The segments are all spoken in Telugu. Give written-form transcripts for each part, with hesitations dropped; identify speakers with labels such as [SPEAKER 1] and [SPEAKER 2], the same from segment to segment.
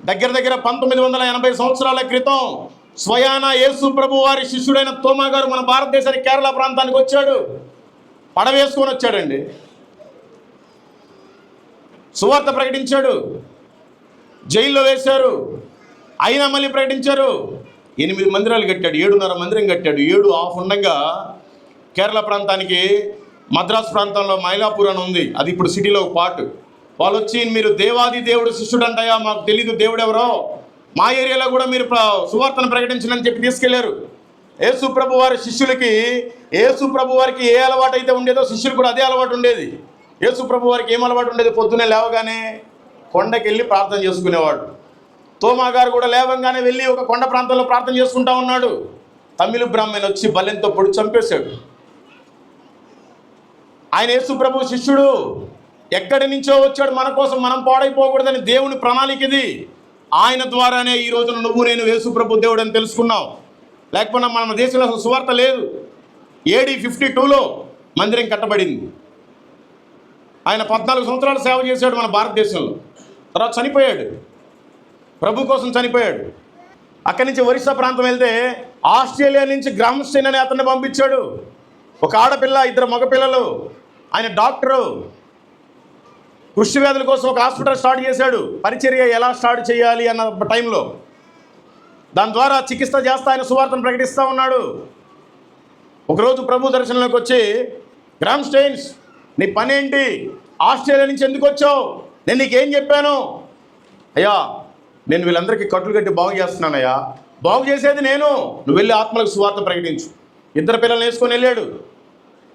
[SPEAKER 1] దగ్గర దగ్గర 1980 సంవత్సరాల క్రితం స్వయాన యేసు ప్రభు వారి శిష్యుడైన తోమా గారు మన భారతదేశానికి కేరళ ప్రాంతానికి వచ్చాడు. పడవేసుకొని వచ్చాడండి. సువార్త ప్రకటించాడు. జైల్లో వేశారు. అయినా మళ్ళీ ప్రకటించారు. 8 మందిరాలు కట్టాడు. 7.5 మందిరం కట్టాడు. 7 ఆఫ్ ఉండగా కేరళ ప్రాంతానికి మద్రాసు ప్రాంతంలో మైలాపూర్ అని ఉంది, అది ఇప్పుడు సిటీలో ఒక పార్ట్. వాళ్ళు వచ్చి మీరు దేవాది దేవుడు శిష్యుడు అంటాయా, మాకు తెలీదు దేవుడు ఎవరో, మా ఏరియాలో కూడా మీరు సువార్తను ప్రకటించనని చెప్పి తీసుకెళ్లారు. యేసు ప్రభు వారి శిష్యులకి, యేసు ప్రభు వారికి ఏ అలవాటు అయితే ఉండేదో శిష్యులు కూడా అదే అలవాటు ఉండేది. యేసు ప్రభు వారికి ఏం అలవాటు ఉండేది? పొద్దున్నే లేవగానే కొండకి వెళ్ళి ప్రార్థన చేసుకునేవాడు. తోమా గారు కూడా లేవంగానే వెళ్ళి ఒక కొండ ప్రాంతంలో ప్రార్థన చేసుకుంటా ఉన్నాడు. తమిళ బ్రాహ్మణ్ వచ్చి బల్లెంతో పొడి చంపేశాడు. ఆయన యేసు ప్రభు శిష్యుడు, ఎక్కడి నుంచో వచ్చాడు మన కోసం, మనం పాడైపోకూడదని దేవుని ప్రణాళిక ఇది. ఆయన ద్వారానే ఈ రోజున నువ్వు నేను యేసు ప్రభు దేవుడు అని తెలుసుకున్నావు. లేకపోతే మన దేశంలో అసలు సువార్త లేదు. AD 52లో మందిరం కట్టబడింది. ఆయన 14 సంవత్సరాలు సేవ చేశాడు మన భారతదేశంలో. తర్వాత చనిపోయాడు, ప్రభు కోసం చనిపోయాడు. అక్కడి నుంచి ఒరిస్సా ప్రాంతం వెళ్తే ఆస్ట్రేలియా నుంచి గ్రామ్స్టైన్ అనే అతన్ని పంపించాడు. ఒక ఆడపిల్ల, 2 మగపిల్లలు. ఆయన డాక్టరు. కృషి వ్యాధుల కోసం ఒక హాస్పిటల్ స్టార్ట్ చేశాడు. పరిచర్య ఎలా స్టార్ట్ చేయాలి అన్న టైంలో దాని ద్వారా చికిత్స చేస్తా ఆయన సువార్తను ప్రకటిస్తూ ఉన్నాడు. ఒకరోజు ప్రభు దర్శనంలోకి వచ్చి, గ్రామ్స్టైన్స్ నీ పని ఏంటి, ఆస్ట్రేలియా నుంచి ఎందుకు వచ్చావు, నేను నీకేం చెప్పాను? అయ్యా నేను వీళ్ళందరికీ కట్లు కట్టి బాగు చేస్తున్నానయ్యా, బాగు చేసేది నేను, నువ్వు వెళ్ళి ఆత్మలకు సువార్త ప్రకటించు. 2 పిల్లల్ని వేసుకొని వెళ్ళాడు.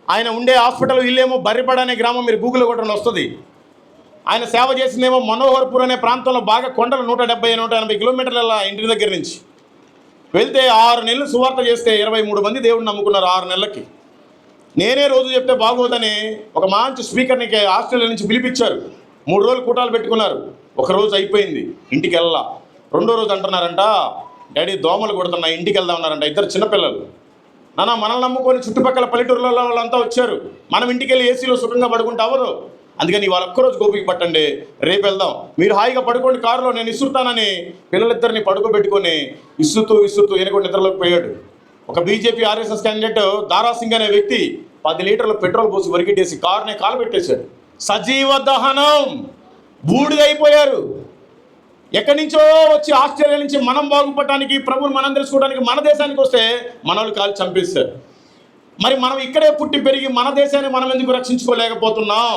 [SPEAKER 1] ఆయన ఉండే హాస్పిటల్ ఇల్లేమో బర్రిపడ అనే గ్రామం, మీరు గూగుల్ కొట్టండి వస్తుంది. ఆయన సేవ చేసిందేమో మనోహర్పూర్ అనే ప్రాంతంలో, బాగా కొండలు 170-180 కిలోమీటర్ల ఇంటి దగ్గర నుంచి వెళ్తే 6 నెలలు సువార్త చేస్తే 23 మంది దేవుడిని నమ్ముకున్నారు 6 నెలలకి. నేనే రోజు చెప్తే బాగోదని ఒక మంచి స్పీకర్ని ఆస్ట్రేలియా నుంచి పిలిపించారు. 3 రోజులు కూటాలు పెట్టుకున్నారు. ఒక రోజు అయిపోయింది, ఇంటికి వెళ్ళా. 2వ రోజు అంటున్నారంట, డాడీ దోమలు కొడుతున్నాయి, ఇంటికి వెళ్దాం ఉన్నారంట 2 చిన్నపిల్లలు. నాన్న మనల్ని నమ్ముకొని చుట్టుపక్కల పల్లెటూరులలో వాళ్ళంతా వచ్చారు, మనం ఇంటికి వెళ్ళి ఏసీలో సుఖంగా పడుకుంటే అవ్వదు, అందుకని వాళ్ళ ఒక్కరోజు గోపిక పట్టండి, రేపు వెళ్దాం, మీరు హాయిగా పడుకోండి కారులో, నేను ఇసురుతానని పిల్లలిద్దరిని పడుకోబెట్టుకొని ఇసురుతూ ఎనుకొని నిద్రలోకి పోయాడు. ఒక BJP RSS క్యాండిడేట్ దారాసింగ్ అనే వ్యక్తి 10 లీటర్ల పెట్రోల్ పోసి వరికెట్టేసి కారునే కాలబెట్టేశాడు. సజీవ దహనం, బూడిదైపోయారు. ఎక్కడి నుంచో వచ్చి ఆస్ట్రేలియా నుంచి మనం బాగుపడటానికి, ప్రభువుని మనం తెలుసుకోవడానికి మన దేశానికి వస్తే మన వాళ్ళు కాలు చంపేశారు. మరి మనం ఇక్కడే పుట్టి పెరిగి మన దేశాన్ని మనం ఎందుకు రక్షించుకోలేకపోతున్నాం?